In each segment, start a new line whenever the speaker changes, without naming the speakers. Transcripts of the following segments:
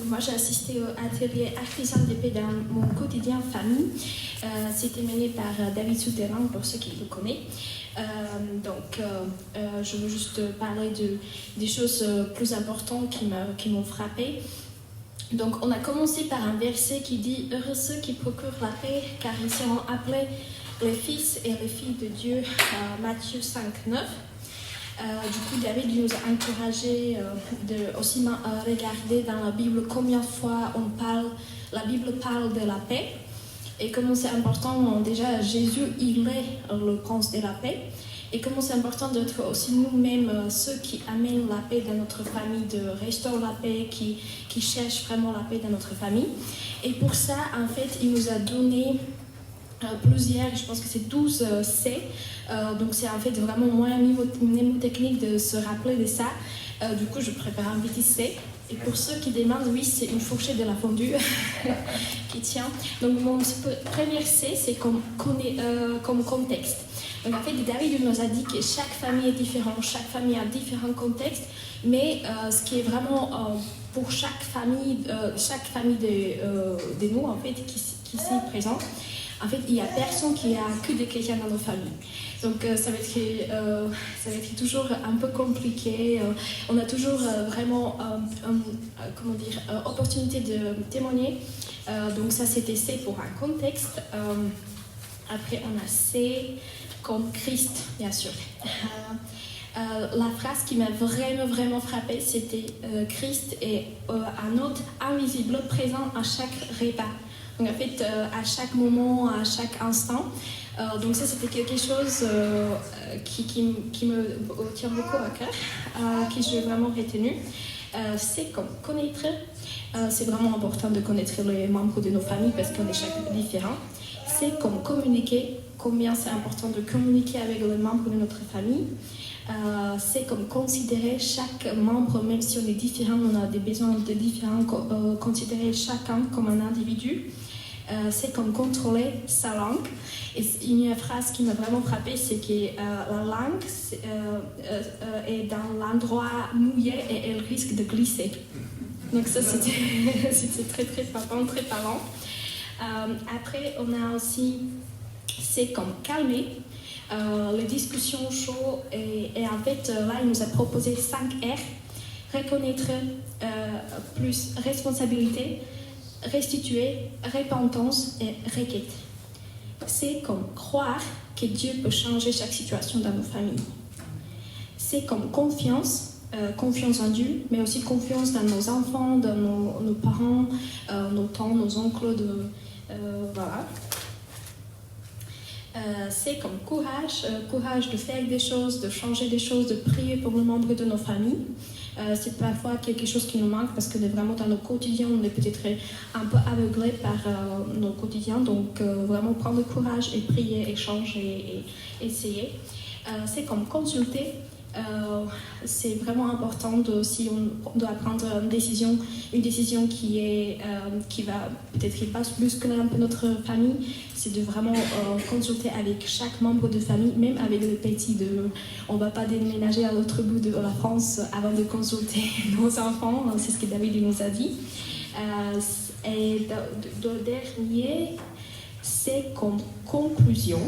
Moi j'ai assisté au atelier artisan de paix dans mon quotidien famille. C'était mené par David Souterrain, pour ceux qui le connaissent. Je veux juste parler des choses plus importantes qui m'ont frappée. Donc on a commencé par un verset qui dit « Heureux ceux qui procurent la paix, car ils seront appelés les fils et les filles de Dieu », Matthieu 5, 9. Du coup, David nous a encouragé de aussi regarder dans la Bible combien de fois la Bible parle de la paix et comment c'est important. Déjà, Jésus, il est le prince de la paix et comment c'est important d'être aussi nous-mêmes ceux qui amènent la paix dans notre famille, de restaurer la paix, qui cherchent vraiment la paix dans notre famille. Et pour ça, en fait, il nous a donné plusieurs, je pense que c'est 12 C. Donc c'est en fait vraiment moins mnémotechnique de se rappeler de ça. Du coup, je prépare un petit C. Et pour ceux qui demandent, oui, c'est une fourchette de la fondue qui tient. Donc mon premier C, c'est comme contexte. Donc en fait, David nous a dit que chaque famille est différente, chaque famille a différents contextes, mais ce qui est vraiment pour chaque famille de nous, en fait, qui s'y présente, en fait, il n'y a personne qui a que des chrétiens dans nos familles. Donc ça va être toujours un peu compliqué. On a toujours vraiment opportunité de témoigner. Donc ça, c'était C pour un contexte. Après, on a C comme Christ, bien sûr. La phrase qui m'a vraiment frappée, c'était Christ est un hôte invisible présent à chaque repas. Donc en fait, à chaque moment, à chaque instant. Donc ça, c'était quelque chose qui me tient beaucoup à cœur, que j'ai vraiment retenu. C'est comme connaître. C'est vraiment important de connaître les membres de nos familles parce qu'on est chacun différent. C'est comme communiquer. Combien c'est important de communiquer avec les membres de notre famille. C'est comme considérer chaque membre, même si on est différent, on a des besoins de différents, considérer chacun comme un individu. C'est comme contrôler sa langue. Et une phrase qui m'a vraiment frappée, c'est que la langue est dans l'endroit mouillé et elle risque de glisser. Donc ça, c'était très frappant, très parlant. Après, on a aussi, c'est comme calmer. Les discussions chaudes et en fait, là, il nous a proposé 5 R. Reconnaître, plus responsabilité, restituer, repentance et requête. C'est comme croire que Dieu peut changer chaque situation dans nos familles. C'est comme confiance en Dieu, mais aussi confiance dans nos enfants, dans nos parents, nos tantes, nos oncles, voilà. C'est comme courage de faire des choses, de changer des choses, de prier pour les membres de nos familles. C'est parfois quelque chose qui nous manque parce que vraiment dans nos quotidiens, on est peut-être un peu aveuglés par nos quotidiens. Donc vraiment prendre courage et prier, échanger et essayer. C'est comme consulter. C'est vraiment important si on doit prendre une décision qui va peut-être qui passe bousculer un peu notre famille, c'est de vraiment consulter avec chaque membre de famille, même avec les petits. On ne va pas déménager à l'autre bout de la France avant de consulter nos enfants, c'est ce que David nous a dit. Et le dernier, c'est comme conclusion.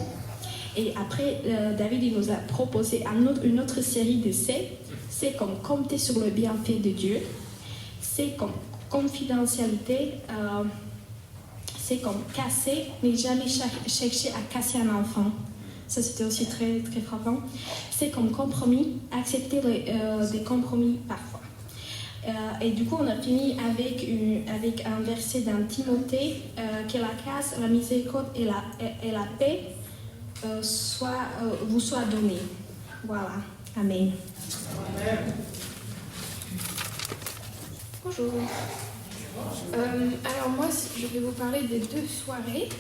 Et après, David il nous a proposé une autre série de C. C'est comme compter sur le bienfait de Dieu. C'est comme confidentialité. C'est comme casser, mais jamais chercher à casser un enfant. Ça, c'était aussi très frappant. C'est comme compromis, accepter des compromis parfois. Et du coup, on a fini avec un verset dans Timothée, que la grâce, la miséricorde et la paix vous soit donné. Voilà. Amen.
Bonjour. Alors moi, je vais vous parler des 2 soirées.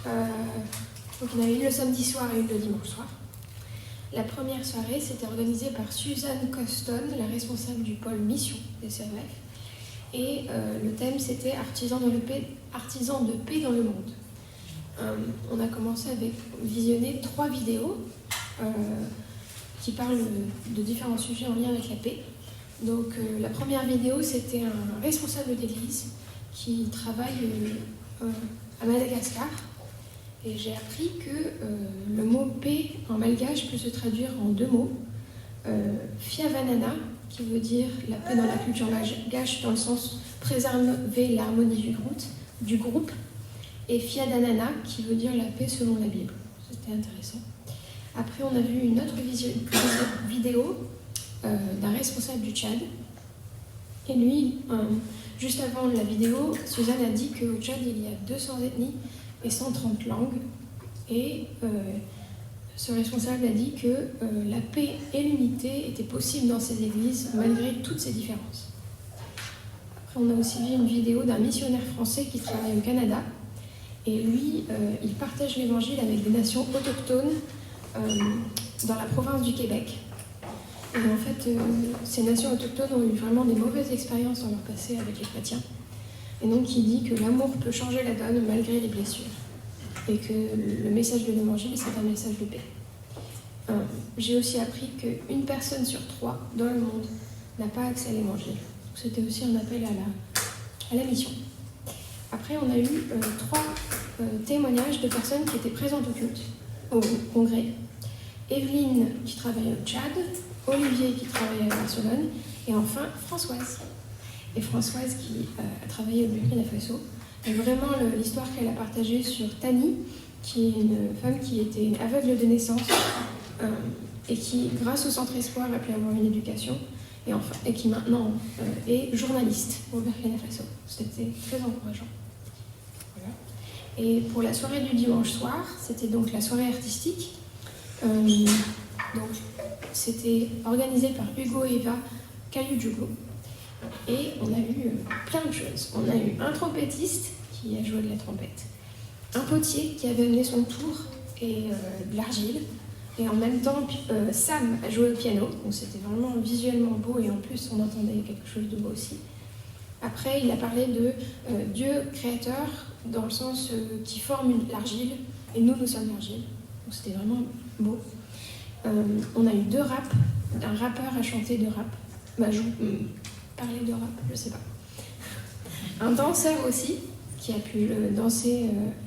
Donc il y en avait une le samedi soir et une le dimanche soir. La première soirée, c'était organisée par Suzanne Coston, la responsable du pôle mission des CRF. Et le thème, c'était artisans de paix dans le monde. On a commencé avec visionner 3 vidéos qui parlent de différents sujets en lien avec la paix. Donc la première vidéo, c'était un responsable d'église qui travaille à Madagascar. Et j'ai appris que le mot paix en malgache peut se traduire en 2 mots. Fiavanana, qui veut dire la paix dans la culture malgache dans le sens préserver l'harmonie du groupe, et Fiadanana, qui veut dire la paix selon la Bible. C'était intéressant. Après, on a vu une autre vidéo d'un responsable du Tchad. Et lui, juste avant la vidéo, Suzanne a dit qu'au Tchad, il y a 200 ethnies et 130 langues. Et ce responsable a dit que la paix et l'unité étaient possibles dans ces églises, malgré toutes ces différences. Après, on a aussi vu une vidéo d'un missionnaire français qui travaille au Canada. Et lui, il partage l'évangile avec des nations autochtones dans la province du Québec. Et en fait, ces nations autochtones ont eu vraiment des mauvaises expériences dans leur passé avec les chrétiens. Et donc, il dit que l'amour peut changer la donne malgré les blessures. Et que le message de l'évangile, c'est un message de paix. J'ai aussi appris qu'une personne sur 3 dans le monde n'a pas accès à l'évangile. C'était aussi un appel à la mission. Après, on a eu 3 témoignages de personnes qui étaient présentes au congrès. Evelyne, qui travaille au Tchad, Olivier, qui travaille à Barcelone, et enfin Françoise. Et Françoise, qui a travaillé au Burkina Faso. Et vraiment, l'histoire qu'elle a partagée sur Tani, qui est une femme qui était aveugle de naissance, et qui, grâce au Centre Espoir, a pu avoir une éducation, et qui maintenant est journaliste au Burkina Faso. C'était très encourageant. Voilà. Et pour la soirée du dimanche soir, c'était donc la soirée artistique. Donc, c'était organisé par Hugo et Eva Kayudjougou. Et on a eu plein de choses. On a eu un trompettiste qui a joué de la trompette, un potier qui avait amené son tour et de l'argile, et en même temps Sam a joué au piano, donc c'était vraiment visuellement beau et en plus on entendait quelque chose de beau aussi. Après il a parlé de Dieu créateur dans le sens qui forme l'argile et nous sommes l'argile, donc c'était vraiment beau. On a eu 2 raps, un rappeur a chanté de rap, parler de rap, je sais pas. Un danseur aussi, qui a pu danser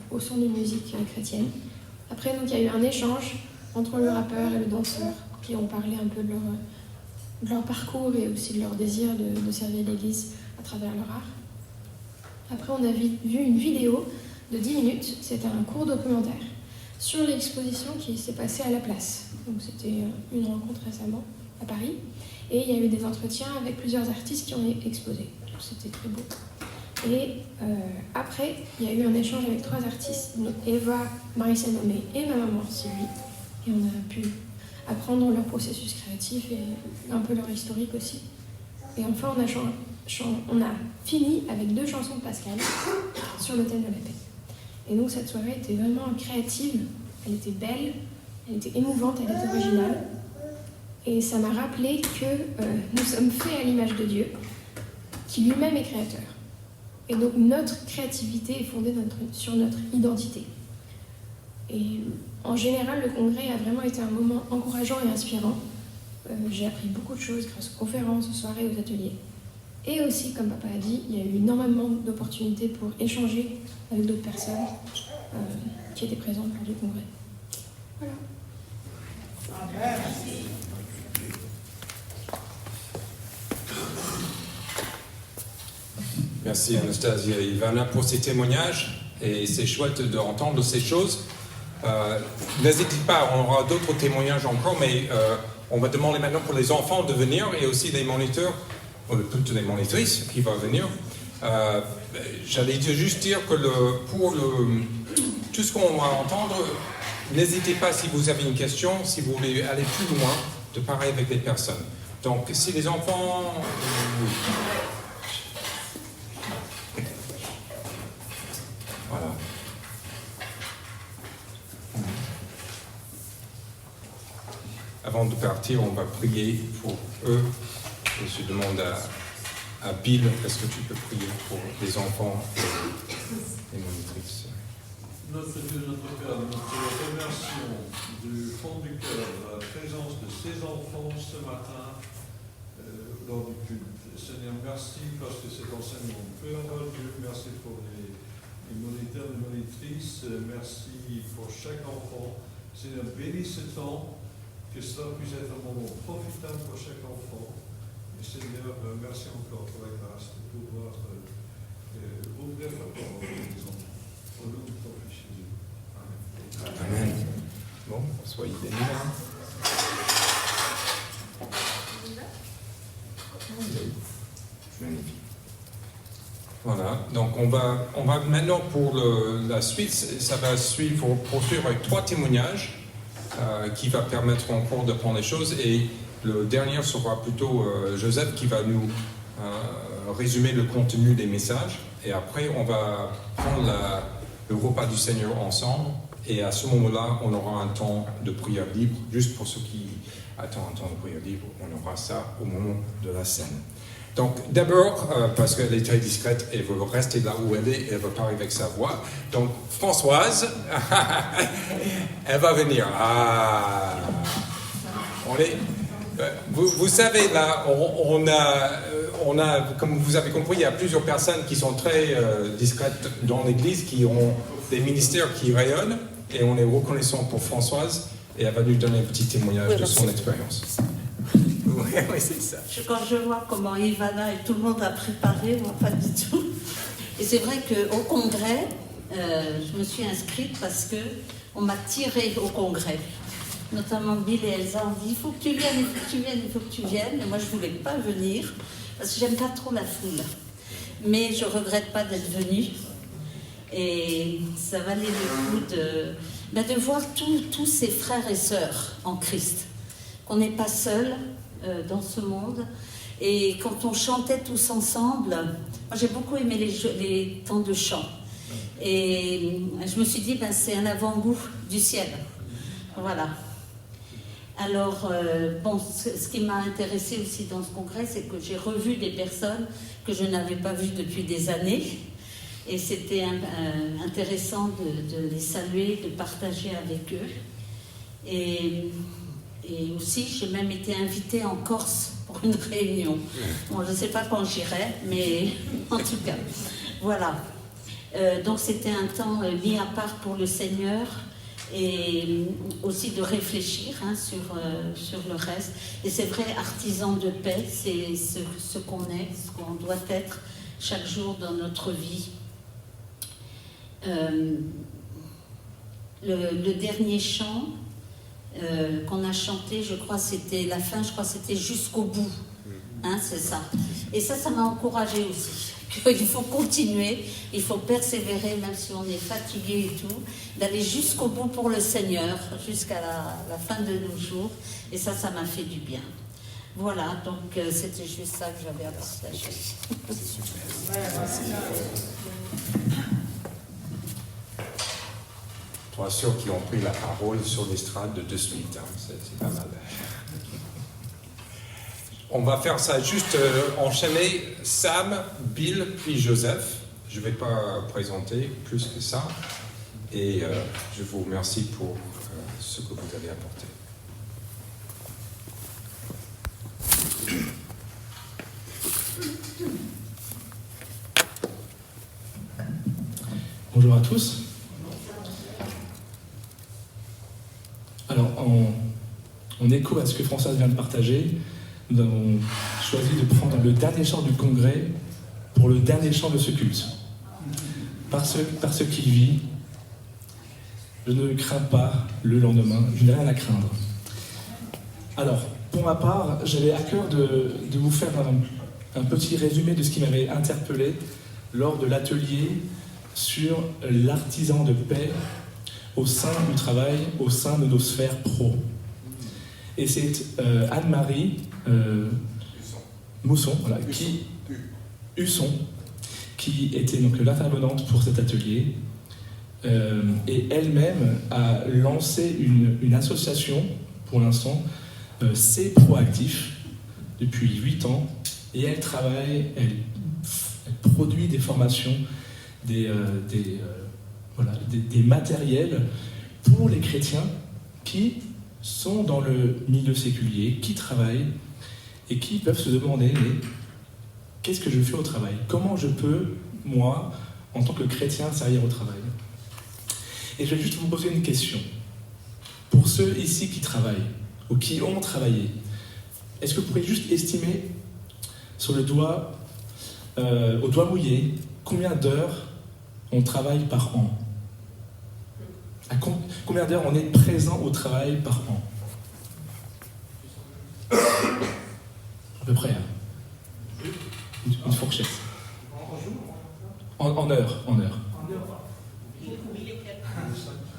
au son d'une musique chrétienne. Après, donc, il y a eu un échange entre le rappeur et le danseur, qui ont parlé un peu de leur parcours et aussi de leur désir de servir l'Église à travers leur art. Après, on a vu une vidéo de 10 minutes, c'était un court documentaire sur l'exposition qui s'est passée à la place. Donc, c'était une rencontre récemment à Paris. Et il y a eu des entretiens avec plusieurs artistes qui ont exposé. C'était très beau. Et après, il y a eu un échange avec 3 artistes, donc Eva, Marissa Nomé et ma maman Sylvie. Et on a pu apprendre leur processus créatif et un peu leur historique aussi. Et enfin, on a fini avec 2 chansons de Pascal sur le thème de la paix. Et donc cette soirée était vraiment créative, elle était belle, elle était émouvante, elle était originale. Et ça m'a rappelé que nous sommes faits à l'image de Dieu, qui lui-même est créateur. Et donc notre créativité est fondée sur notre identité. Et en général, le congrès a vraiment été un moment encourageant et inspirant. J'ai appris beaucoup de choses grâce aux conférences, aux soirées, aux ateliers. Et aussi, comme papa a dit, il y a eu énormément d'opportunités pour échanger avec d'autres personnes qui étaient présentes lors du congrès. Voilà.
Merci Anastasia et Ivana pour ces témoignages et c'est chouette d'entendre ces choses. N'hésitez pas, on aura d'autres témoignages encore, mais on va demander maintenant pour les enfants de venir et aussi les moniteurs, ou plutôt les monitrices qui vont venir. J'allais juste dire que pour tout ce qu'on va entendre, n'hésitez pas si vous avez une question, si vous voulez aller plus loin, de parler avec les personnes. Donc si les enfants... Voilà. Avant de partir, on va prier pour eux. Et je demande à Bill, est-ce que tu peux prier pour les enfants et les monitrices?
Notre Dieu, notre Père, nous te remercions du fond du cœur de la présence de ces enfants ce matin lors du culte. Seigneur, merci parce que cet enseignement peut avoir lieu. Merci pour les moniteurs et monitrices. Merci pour chaque enfant. Seigneur, bénis ce temps, que cela puisse être un moment profitable pour chaque enfant. Et Seigneur, merci encore pour la grâce de pouvoir ouvrir la parole des enfants. Au nom de ton Fils Jésus. Amen.
Amen. Bon, soyez bénis. Magnifique. Voilà, donc on va maintenant pour la suite, ça va poursuivre avec 3 témoignages qui va permettre encore de prendre les choses, et le dernier sera plutôt Joseph qui va nous résumer le contenu des messages, et après on va prendre le repas du Seigneur ensemble, et à ce moment-là on aura un temps de prière libre, juste pour ceux qui attendent un temps de prière libre, on aura ça au moment de la scène. Donc d'abord, parce qu'elle est très discrète, elle veut rester là où elle est, elle ne veut pas arriver avec sa voix. Donc Françoise, elle va venir. Ah, vous savez, là, on a, comme vous avez compris, il y a plusieurs personnes qui sont très discrètes dans l'Église, qui ont des ministères qui rayonnent, et on est reconnaissant pour Françoise, et elle va nous donner un petit témoignage de son expérience. Oui, c'est ça.
Quand je vois comment Ivana et tout le monde a préparé, moi pas du tout. Et c'est vrai qu'au congrès, je me suis inscrite parce qu'on m'a tirée au congrès. Notamment Bill et Elsa ont dit il faut que tu viennes, il faut que tu viennes, il faut que tu viennes. Et moi je ne voulais pas venir parce que j'aime pas trop la foule. Mais je ne regrette pas d'être venue. Et ça valait le coup de voir tous ces frères et sœurs en Christ. Qu'on n'est pas seul dans ce monde. Et quand on chantait tous ensemble, moi j'ai beaucoup aimé les temps de chant. Et je me suis dit, c'est un avant-goût du ciel. Voilà. Alors, ce qui m'a intéressée aussi dans ce congrès, c'est que j'ai revu des personnes que je n'avais pas vues depuis des années. Et c'était intéressant de les saluer, de partager avec eux. Et aussi, j'ai même été invitée en Corse pour une réunion. Bon, je ne sais pas quand j'irai, mais en tout cas, voilà. Donc c'était un temps mis à part pour le Seigneur, et aussi de réfléchir sur le reste. Et c'est vrai, artisan de paix, c'est ce qu'on est, ce qu'on doit être chaque jour dans notre vie. Le dernier chant qu'on a chanté, je crois c'était la fin, je crois c'était jusqu'au bout, c'est ça. Et ça m'a encouragée aussi, qu'il faut continuer, il faut persévérer, même si on est fatigué et tout, d'aller jusqu'au bout pour le Seigneur, jusqu'à la fin de nos jours, et ça m'a fait du bien. Voilà, donc c'était juste ça que j'avais à partager.
C'est super. Pour ceux qui ont pris la parole sur l'estrade de suite, c'est pas mal. On va faire ça juste enchaîner Sam, Bill, puis Joseph. Je ne vais pas présenter plus que ça. Et je vous remercie pour ce que vous avez apporté.
Bonjour à tous. Alors, en écho à ce que Françoise vient de partager, nous avons choisi de prendre le dernier chant du congrès pour le dernier chant de ce culte. Par ce qu'il vit, je ne crains pas le lendemain, je n'ai rien à craindre. Alors, pour ma part, j'avais à cœur de vous faire un petit résumé de ce qui m'avait interpellé lors de l'atelier sur l'artisan de paix au sein du travail, au sein de nos sphères pro. Et c'est Anne-Marie Mousson, voilà, Husson, qui était donc l'intervenante pour cet atelier, et elle-même a lancé une association, pour l'instant, C'est Proactif, depuis 8 ans, et elle travaille, elle produit des formations, des matériels pour les chrétiens qui sont dans le milieu séculier, qui travaillent et qui peuvent se demander, mais qu'est-ce que je fais au travail? Comment je peux, moi, en tant que chrétien, servir au travail? Et je vais juste vous poser une question. Pour ceux ici qui travaillent, ou qui ont travaillé, est-ce que vous pourriez juste estimer sur le doigt, au doigt mouillé, combien d'heures on travaille par an? Combien d'heures on est présent au travail par an? À peu près, hein. Une fourchette. En heures.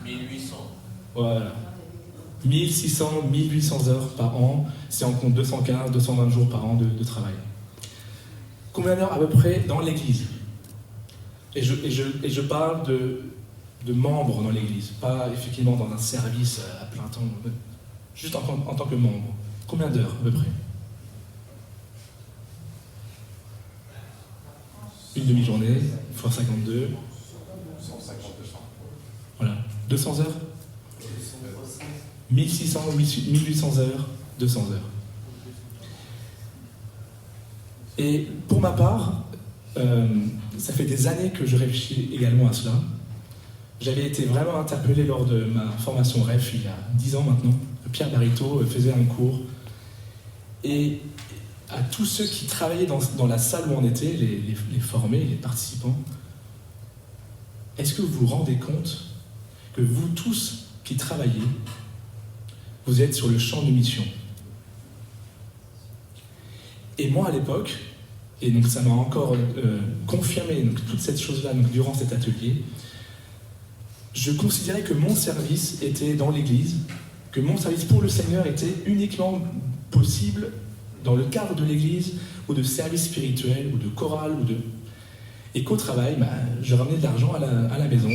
1800.
Voilà. 1600, 1800 heures par an, si on compte 215, 220 jours par an de travail. Combien d'heures à peu près dans l'église? Et je parle de membres dans l'église, pas effectivement dans un service à plein temps, juste en tant que membre. Combien d'heures à peu près? Une demi-journée, fois 52.
150, 200.
Voilà. 200 heures? 1600, 1800 heures, 200 heures. Et pour ma part, ça fait des années que je réfléchis également à cela. J'avais été vraiment interpellé lors de ma formation REF il y a 10 ans maintenant. Pierre Barito faisait un cours. Et à tous ceux qui travaillaient dans la salle où on était, les formés, les participants, est-ce que vous vous rendez compte que vous tous qui travaillez, vous êtes sur le champ de mission? Et moi à l'époque, et donc ça m'a encore confirmé donc, toute cette chose-là donc, durant cet atelier, je considérais que mon service était dans l'Église, que mon service pour le Seigneur était uniquement possible dans le cadre de l'Église, ou de service spirituel, ou de chorale, et qu'au travail, je ramenais de l'argent à la maison,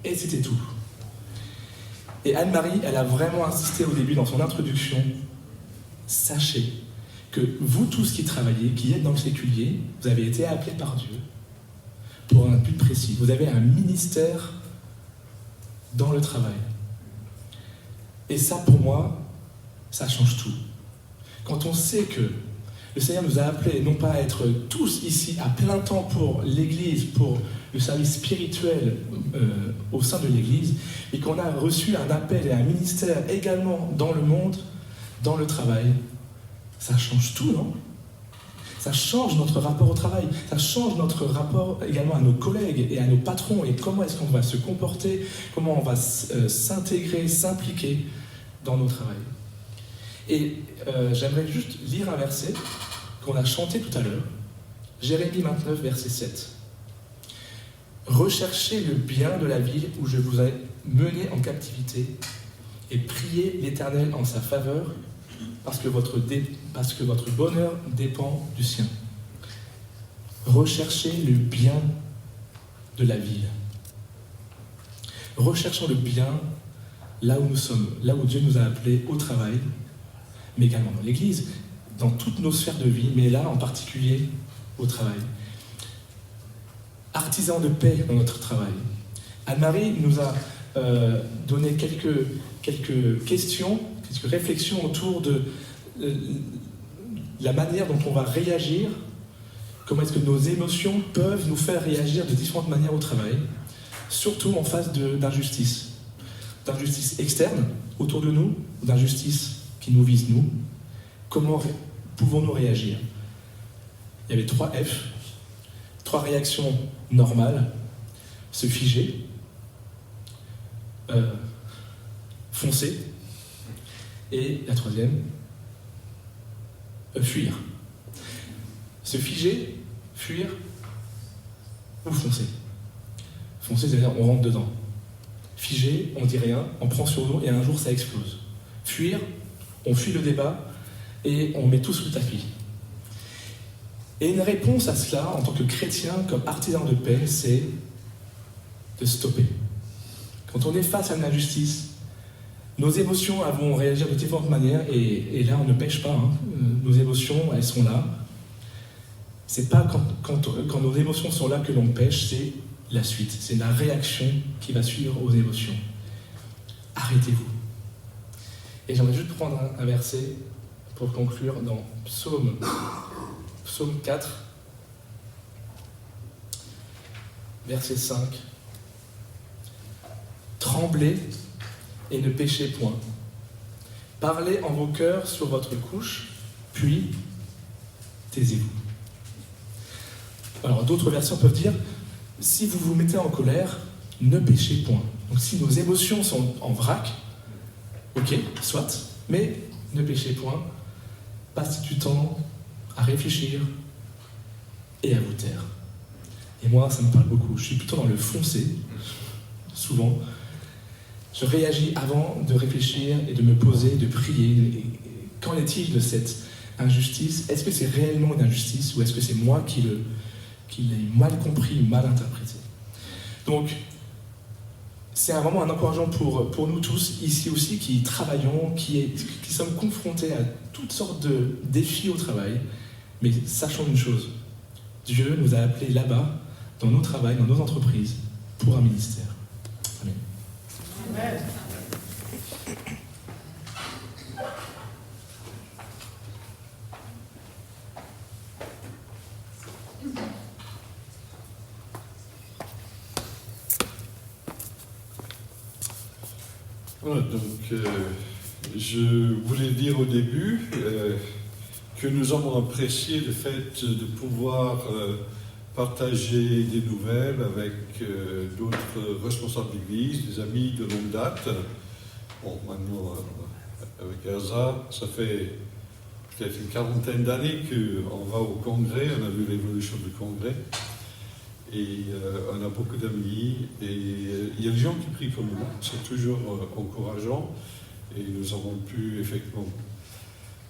et c'était tout. Et Anne-Marie, elle a vraiment insisté au début dans son introduction, sachez que vous tous qui travaillez, qui êtes dans le séculier, vous avez été appelés par Dieu pour un but précis. Vous avez un ministère dans le travail. Et ça, pour moi, ça change tout. Quand on sait que le Seigneur nous a appelés non pas à être tous ici à plein temps pour l'Église, pour le service spirituel au sein de l'Église, et qu'on a reçu un appel et un ministère également dans le monde, dans le travail, ça change tout, non? Ça change notre rapport au travail, ça change notre rapport également à nos collègues et à nos patrons, et comment est-ce qu'on va se comporter, comment on va s'intégrer, s'impliquer dans nos travails. Et j'aimerais juste lire un verset qu'on a chanté tout à l'heure, Jérémie 29, verset 7. « Recherchez le bien de la ville où je vous ai mené en captivité et priez l'Éternel en sa faveur, parce que votre bonheur dépend du sien. » Recherchez le bien de la ville. Recherchons le bien là où nous sommes, là où Dieu nous a appelés au travail, mais également dans l'Église, dans toutes nos sphères de vie, mais là en particulier au travail. Artisans de paix dans notre travail. Anne-Marie nous a donné quelques questions, quelques réflexions autour de la manière dont on va réagir, comment est-ce que nos émotions peuvent nous faire réagir de différentes manières au travail, surtout en face d'injustice. D'injustice externe autour de nous, d'injustice qui nous vise nous. Comment pouvons-nous réagir? Il y avait 3 F, 3 réactions normales: se figer, foncer, et la 3e, fuir. Se figer, fuir ou foncer. Foncer, c'est-à-dire on rentre dedans. Figer, on dit rien, on prend sur nous et un jour ça explose. Fuir, on fuit le débat et on met tout sous le tapis. Et une réponse à cela, en tant que chrétien, comme artisan de paix, c'est de stopper. Quand on est face à une injustice, nos émotions vont réagir de différentes manières, et là on ne pêche pas, hein. Nos émotions, elles sont là. C'est pas quand nos émotions sont là que l'on pêche, c'est la suite, c'est la réaction qui va suivre aux émotions. Arrêtez-vous. Et j'aimerais juste prendre un verset pour conclure dans Psaume 4, verset 5. Tremblez et ne péchez point. Parlez en vos cœurs sur votre couche, puis taisez-vous. Alors d'autres versions peuvent dire, si vous vous mettez en colère, ne péchez point. Donc si nos émotions sont en vrac, ok, soit, mais ne péchez point, passez du temps à réfléchir et à vous taire. Et moi, ça me parle beaucoup. Je suis plutôt dans le foncé, souvent. Je réagis avant de réfléchir et de me poser, de prier. Et qu'en est-il de cette injustice? Est-ce que c'est réellement une injustice ou est-ce que c'est moi qui l'ai mal compris, mal interprété? Donc, c'est vraiment un encourageant pour nous tous, ici aussi, qui travaillons, qui sommes confrontés à toutes sortes de défis au travail. Mais sachons une chose, Dieu nous a appelés là-bas, dans nos travails, dans nos entreprises, pour un ministère. Amen.
Amen.
Voilà, donc je voulais dire au début que nous avons apprécié le fait de pouvoir partager des nouvelles avec d'autres responsables d'église, des amis de longue date. Bon, maintenant, avec Erza, ça fait peut-être une quarantaine d'années qu'on va au congrès, on a vu l'évolution du congrès. Et on a beaucoup d'amis, et il y a des gens qui prient pour nous, c'est toujours encourageant, et nous avons pu effectivement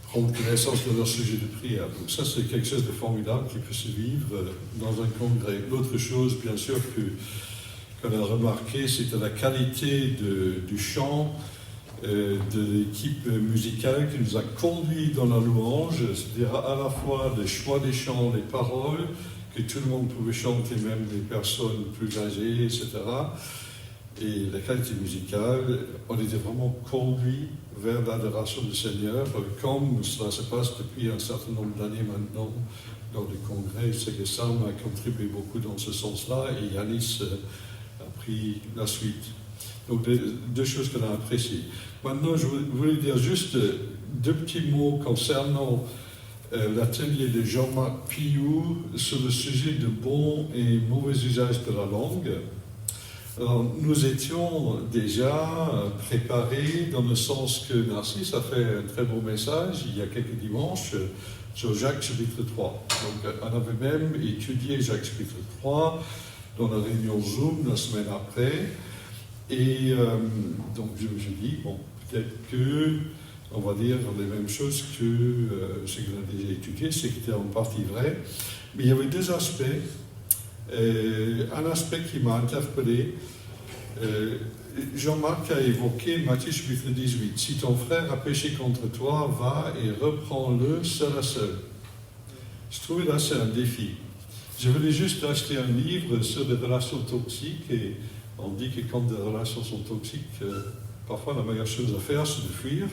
prendre connaissance de leur sujet de prière. Donc ça, c'est quelque chose de formidable qui peut se vivre dans un congrès. L'autre chose, bien sûr, qu'on a remarqué, c'était la qualité du chant, de l'équipe musicale qui nous a conduits dans la louange, c'est-à-dire à la fois le choix des chants, les paroles, que tout le monde pouvait chanter, même les personnes plus âgées, etc. Et la qualité musicale, on était vraiment conduits vers l'adoration du Seigneur, comme cela se passe depuis un certain nombre d'années maintenant lors du congrès. Je sais que Sam a contribué beaucoup dans ce sens-là, et Yanis a pris la suite. Donc, deux choses qu'on a appréciées. Maintenant, je voulais dire juste deux petits mots concernant l'atelier de Jean-Marc Pillou sur le sujet de bon et mauvais usage de la langue. Alors, nous étions déjà préparés dans le sens que Narcisse a fait un très beau message il y a quelques dimanches sur Jacques chapitre 3. Donc, on avait même étudié Jacques chapitre 3 dans la réunion Zoom la semaine après. Et donc, je me suis dit, bon, peut-être que on va dire les mêmes choses que ce qu'on a déjà étudié, c'est qui était en partie vrai. Mais il y avait deux aspects. Un aspect qui m'a interpellé, Jean-Marc a évoqué Matthieu chapitre 18. Si ton frère a péché contre toi, va et reprends-le seul à seul. Je trouvais là c'est un défi. Je voulais juste acheter un livre sur les relations toxiques, et on dit que quand des relations sont toxiques, parfois la meilleure chose à faire c'est de fuir.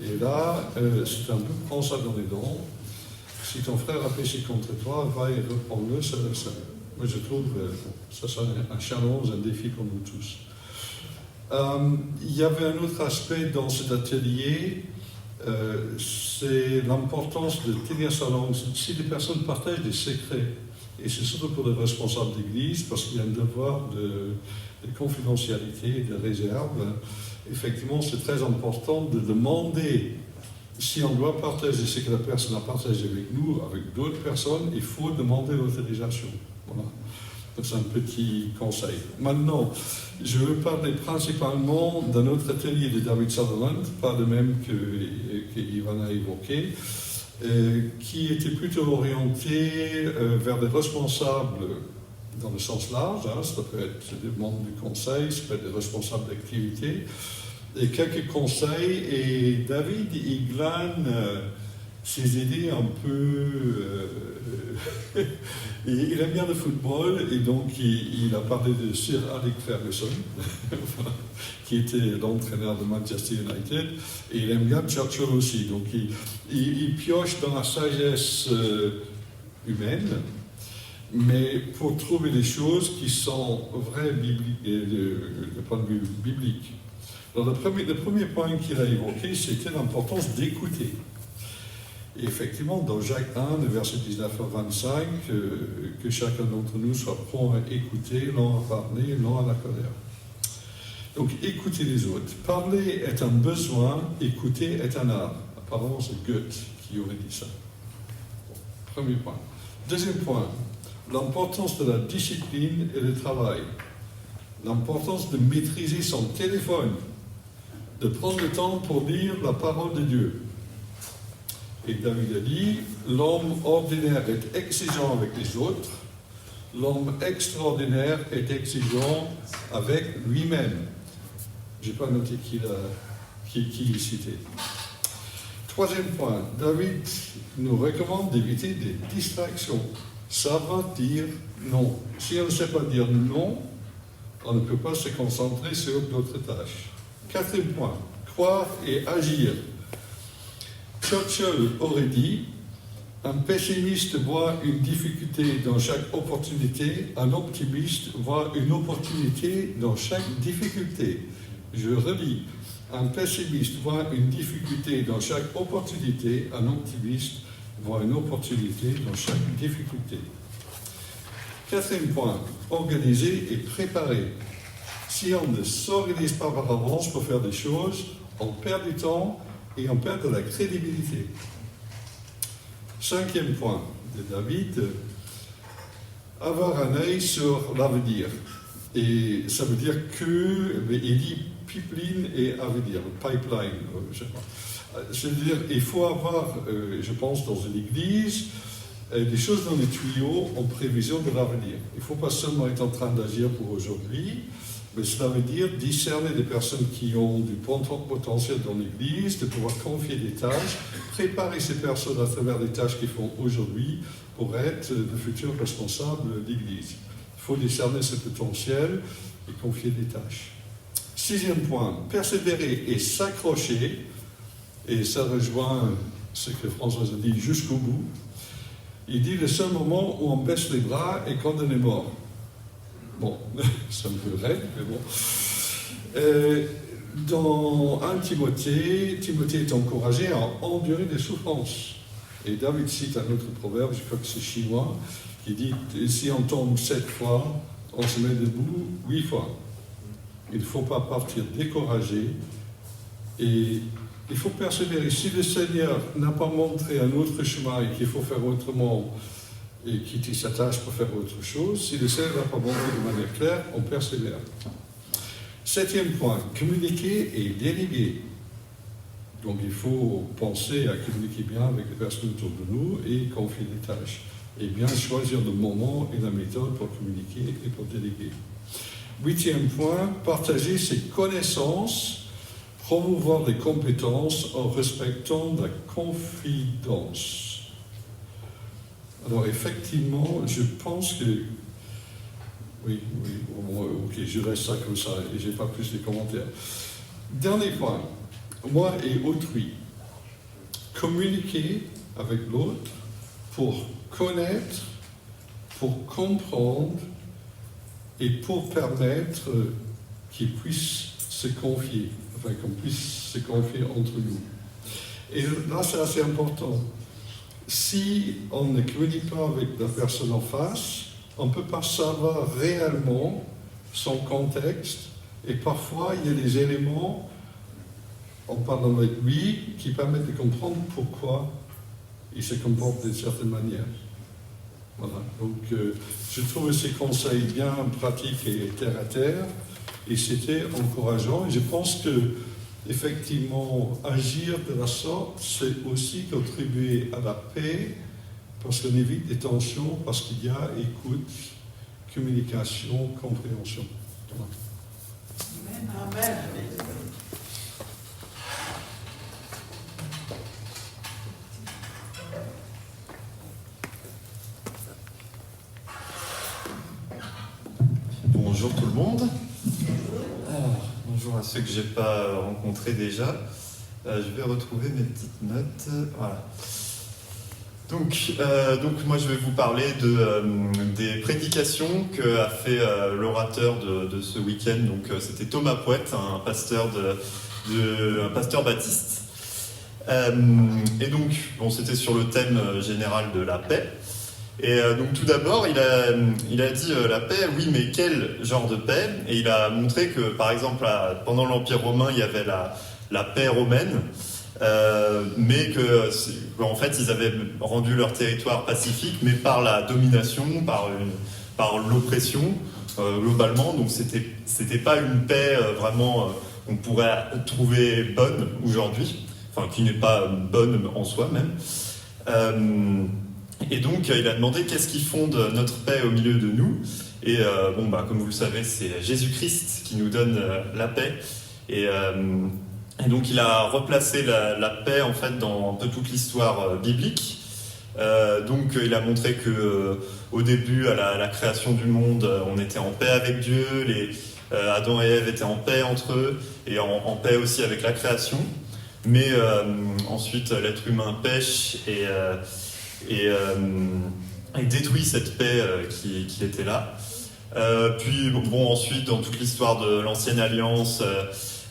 Et là, c'est un peu, prends ça dans les dents. Si ton frère a péché contre toi, va et reprends-le seul à seul. Moi, je trouve ça c'est un challenge, un défi pour nous tous. Il y avait un autre aspect dans cet atelier, c'est l'importance de tenir sa langue. Si les personnes partagent des secrets, et c'est surtout pour les responsables d'église, parce qu'il y a un devoir de confidentialité et de réserve, effectivement, c'est très important de demander, si on doit partager ce que la personne a partagé avec nous, avec d'autres personnes, il faut demander l'autorisation. Voilà. C'est un petit conseil. Maintenant, je veux parler principalement d'un autre atelier de David Sutherland, pas le même que Ivan a évoqué, qui était plutôt orienté vers des responsables dans le sens large, hein, ça peut être des membres du conseil, ça peut être des responsables d'activité, et quelques conseils, et David il glane ses idées un peu... il aime bien le football et donc il a parlé de Sir Alex Ferguson, qui était l'entraîneur de Manchester United, et il aime bien Churchill aussi. Donc il pioche dans la sagesse humaine, mais pour trouver des choses qui sont vraies de point de vue biblique. Alors le premier point qu'il a évoqué, c'était l'importance d'écouter. Et effectivement, dans Jacques 1, le verset 19 à 25, que chacun d'entre nous soit prompt à écouter, lent à parler, lent à la colère. Donc, écouter les autres. Parler est un besoin, écouter est un art. Apparemment, c'est Goethe qui aurait dit ça. Premier point. Deuxième point, l'importance de la discipline et du travail. L'importance de maîtriser son téléphone, de prendre le temps pour lire la parole de Dieu. Et David a dit, l'homme ordinaire est exigeant avec les autres, l'homme extraordinaire est exigeant avec lui-même. Je n'ai pas noté qui il citait. Troisième point, David nous recommande d'éviter des distractions. Savoir dire non. Si on ne sait pas dire non, on ne peut pas se concentrer sur d'autres tâches. Quatrième point, croire et agir. Churchill aurait dit, un pessimiste voit une difficulté dans chaque opportunité, un optimiste voit une opportunité dans chaque difficulté. Je relis, un pessimiste voit une difficulté dans chaque opportunité, un optimiste voit une opportunité dans chaque difficulté. Quatrième point, organiser et préparer. Si on ne s'organise pas par avance pour faire des choses, on perd du temps et on perd de la crédibilité. Cinquième point de David, avoir un œil sur l'avenir. Et ça veut dire il dit pipeline et avenir, pipeline, je sais pas. C'est-à-dire, il faut avoir, je pense, dans une église, des choses dans les tuyaux en prévision de l'avenir. Il ne faut pas seulement être en train d'agir pour aujourd'hui, mais cela veut dire discerner des personnes qui ont du potentiel dans l'Église, de pouvoir confier des tâches, préparer ces personnes à travers les tâches qu'ils font aujourd'hui pour être de futurs responsables de l'Église. Il faut discerner ce potentiel et confier des tâches. Sixième point, persévérer et s'accrocher, et ça rejoint ce que François a dit jusqu'au bout. Il dit le seul moment où on baisse les bras est quand on est mort. Bon, ça me fait rêve, mais bon. Dans 1 Timothée, Timothée est encouragé à endurer des souffrances. Et David cite un autre proverbe, je crois que c'est chinois, qui dit si on tombe 7 fois, on se met debout 8 fois. Il ne faut pas partir découragé et il faut persévérer. Si le Seigneur n'a pas montré un autre chemin et qu'il faut faire autrement, et quitter sa tâche pour faire autre chose, si le Seigneur n'a pas montré de manière claire, on persévère. Septième point, communiquer et déléguer. Donc il faut penser à communiquer bien avec les personnes autour de nous et confier des tâches. Et bien choisir le moment et la méthode pour communiquer et pour déléguer. Huitième point, partager ses connaissances, promouvoir les compétences en respectant la confidence. Alors effectivement, je pense que... Oui, ok, je laisse ça comme ça et je n'ai pas plus de commentaires. Dernier point, moi et autrui. Communiquer avec l'autre pour connaître, pour comprendre et pour permettre qu'il puisse se confier, enfin qu'on puisse se confier entre nous. Et là, c'est assez important. Si on ne communique pas avec la personne en face, on ne peut pas savoir réellement son contexte. Et parfois, il y a des éléments, en parlant avec lui, qui permettent de comprendre pourquoi il se comporte d'une certaine manière. Voilà. Donc, je trouve ces conseils bien pratiques et terre à terre. Et c'était encourageant. Et je pense que effectivement, agir de la sorte, c'est aussi contribuer à la paix, parce qu'on évite des tensions, parce qu'il y a écoute, communication, compréhension. Voilà.
Amen.
Bonjour tout le monde. Alors, bonjour à ceux que j'ai pas rencontrés déjà. Je vais retrouver mes petites notes. Voilà. Donc moi je vais vous parler des prédications qu'a fait l'orateur de ce week-end. Donc c'était Thomas Pouette, un pasteur baptiste. Et donc bon, c'était sur le thème général de la paix. Et donc tout d'abord il a dit la paix, oui, mais quel genre de paix? Et il a montré que par exemple pendant l'Empire romain il y avait la paix romaine. Mais en fait ils avaient rendu leur territoire pacifique, mais par la domination, par l'oppression globalement. Donc c'était pas une paix vraiment qu'on pourrait trouver bonne aujourd'hui, enfin qui n'est pas bonne en soi même. Et donc il a demandé qu'est-ce qui fonde notre paix au milieu de nous. Et comme vous le savez, c'est Jésus-Christ qui nous donne la paix. Et donc il a replacé la paix en fait dans un peu toute l'histoire biblique. Donc il a montré que au début, à la création du monde, on était en paix avec Dieu, Adam et Ève étaient en paix entre eux et en paix aussi avec la création. Mais ensuite l'être humain pêche et détruit cette paix qui était là. Puis ensuite dans toute l'histoire de l'ancienne alliance,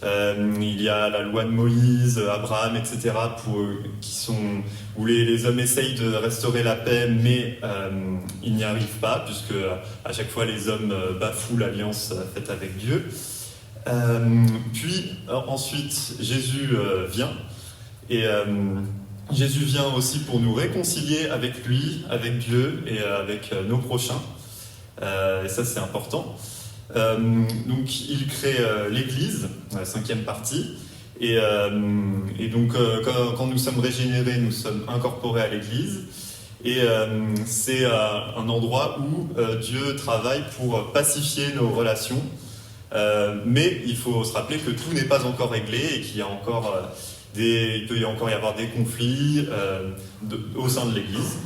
il y a la loi de Moïse, Abraham, etc., où les hommes essayent de restaurer la paix, mais ils n'y arrivent pas, puisque à chaque fois les hommes bafouent l'alliance faite avec Dieu. Puis ensuite Jésus vient, et Jésus vient aussi pour nous réconcilier avec lui, avec Dieu et avec nos prochains. Et ça c'est important. Donc il crée l'Église, la 5e partie, et donc quand nous sommes régénérés, nous sommes incorporés à l'Église, et c'est un endroit où Dieu travaille pour pacifier nos relations, mais il faut se rappeler que tout n'est pas encore réglé et qu'il y a encore il peut y encore y avoir des conflits au sein de l'Église.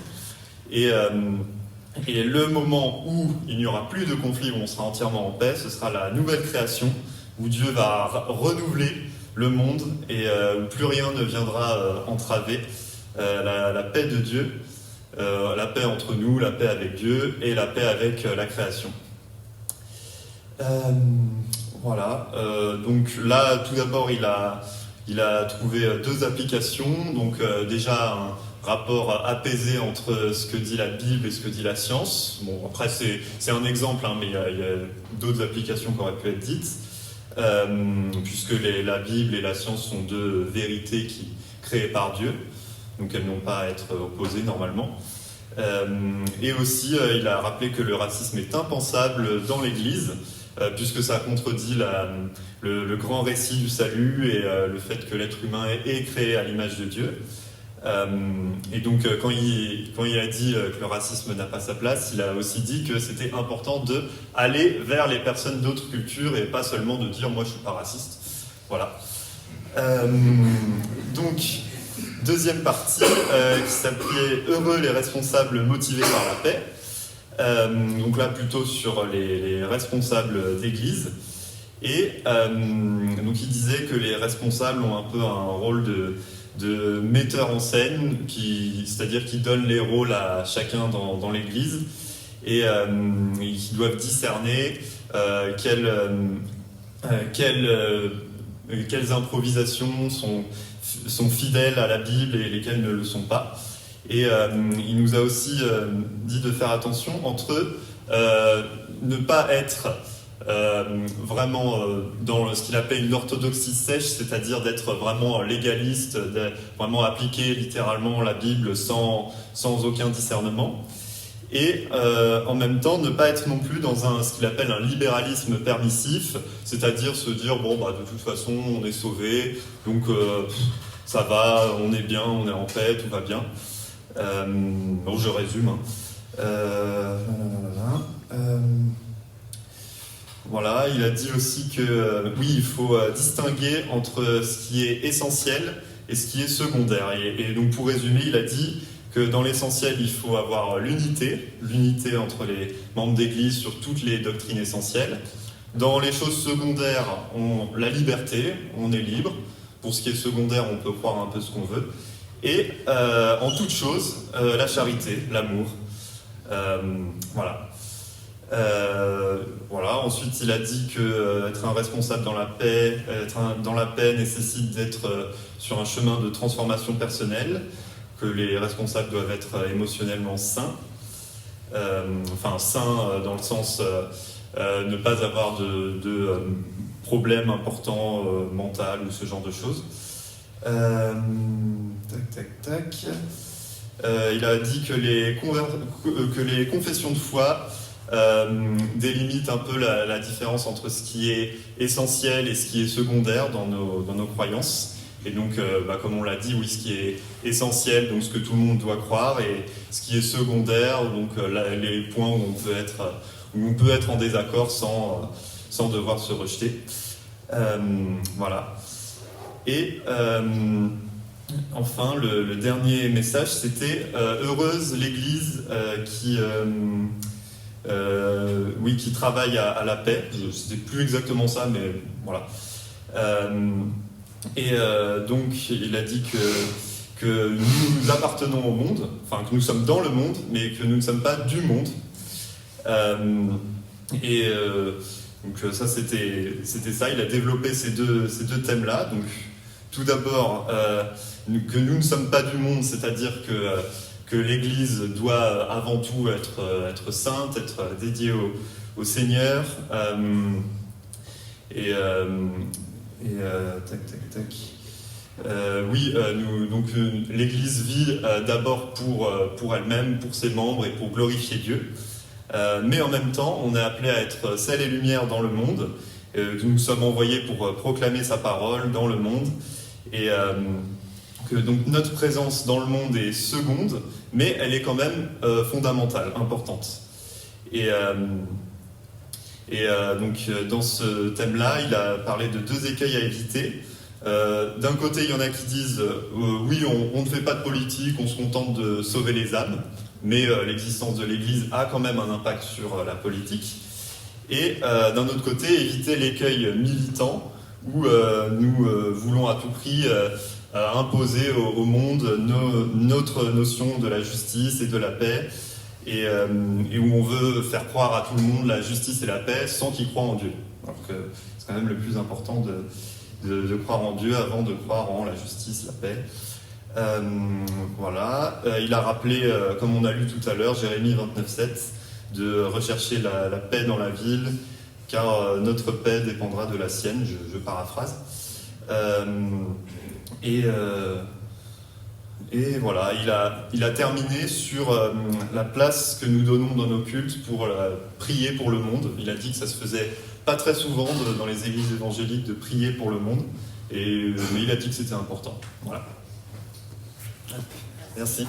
Et le moment où il n'y aura plus de conflits, où on sera entièrement en paix, ce sera la nouvelle création, où Dieu va renouveler le monde et où plus rien ne viendra entraver la paix de Dieu, la paix entre nous, la paix avec Dieu et la paix avec la création. Voilà. Donc là, tout d'abord, il a trouvé 2 applications. Donc déjà un rapport apaisé entre ce que dit la Bible et ce que dit la science. Bon, après c'est un exemple, mais il y a d'autres applications qui auraient pu être dites, puisque la Bible et la science sont 2 vérités créées par Dieu, donc elles n'ont pas à être opposées normalement. Et aussi, il a rappelé que le racisme est impensable dans l'Église, puisque ça contredit le grand récit du salut et le fait que l'être humain est créé à l'image de Dieu. Et donc quand il a dit que le racisme n'a pas sa place, il a aussi dit que c'était important d'aller vers les personnes d'autres cultures et pas seulement de dire moi je suis pas raciste. Voilà. Donc deuxième partie qui s'appelait heureux les responsables motivés par la paix. Donc là plutôt sur les responsables d'église. Et donc il disait que les responsables ont un peu un rôle de metteurs en scène, c'est-à-dire qu'ils donnent les rôles à chacun dans l'Église et ils doivent discerner quelles improvisations sont fidèles à la Bible et lesquelles ne le sont pas. Et il nous a aussi dit de faire attention entre ne pas être vraiment dans ce qu'il appelle une orthodoxie sèche, c'est-à-dire d'être vraiment légaliste, de vraiment appliquer littéralement la Bible sans aucun discernement, et en même temps ne pas être non plus dans ce qu'il appelle un libéralisme permissif, c'est-à-dire se dire de toute façon on est sauvé, donc ça va, on est bien, on est en paix, tout va bien. Bon, je résume. Voilà, il a dit aussi que oui, il faut distinguer entre ce qui est essentiel et ce qui est secondaire. Et donc pour résumer, il a dit que dans l'essentiel, il faut avoir l'unité entre les membres d'église sur toutes les doctrines essentielles. Dans les choses secondaires, la liberté, on est libre. Pour ce qui est secondaire, on peut croire un peu ce qu'on veut. Et en toute chose, la charité, l'amour. Voilà. Ensuite, il a dit que être un responsable dans la paix, dans la paix nécessite d'être sur un chemin de transformation personnelle, que les responsables doivent être émotionnellement sains. Sains dans le sens ne pas avoir de problèmes importants mental ou ce genre de choses. Il a dit que les confessions de foi délimitent un peu la différence entre ce qui est essentiel et ce qui est secondaire dans nos croyances. Et donc, comme on l'a dit, oui, ce qui est essentiel, donc ce que tout le monde doit croire, et ce qui est secondaire, donc les points où on peut être en désaccord sans devoir se rejeter. Voilà. Et enfin, le dernier message, c'était heureuse l'Église qui travaille à la paix. C'était plus exactement ça, mais voilà. Donc, il a dit que nous appartenons au monde, enfin que nous sommes dans le monde, mais que nous ne sommes pas du monde. Donc ça, c'était ça. Il a développé ces deux thèmes-là. Donc, tout d'abord, que nous ne sommes pas du monde, c'est-à-dire que l'Église doit avant tout être sainte, être dédiée au Seigneur. L'Église vit d'abord pour elle-même, pour ses membres et pour glorifier Dieu. Mais en même temps, on est appelé à être sel et lumière dans le monde. Nous sommes envoyés pour proclamer sa parole dans le monde. Et que donc notre présence dans le monde est seconde, mais elle est quand même fondamentale, importante. Donc dans ce thème-là, il a parlé de 2 écueils à éviter. D'un côté, il y en a qui disent oui, on ne fait pas de politique, on se contente de sauver les âmes, mais l'existence de l'Église a quand même un impact sur la politique. Et d'un autre côté, éviter l'écueil militant, où nous voulons à tout prix imposer au monde notre notion de la justice et de la paix, et où on veut faire croire à tout le monde la justice et la paix sans qu'ils croient en Dieu. Alors que c'est quand même le plus important de croire en Dieu avant de croire en la justice, la paix. Il a rappelé, comme on a lu tout à l'heure, Jérémie 29,7, de rechercher la paix dans la ville, car notre paix dépendra de la sienne, je paraphrase. Et voilà, il a terminé sur la place que nous donnons dans nos cultes pour prier pour le monde. Il a dit que ça se faisait pas très souvent dans les églises évangéliques de prier pour le monde, mais il a dit que c'était important. Voilà. Merci.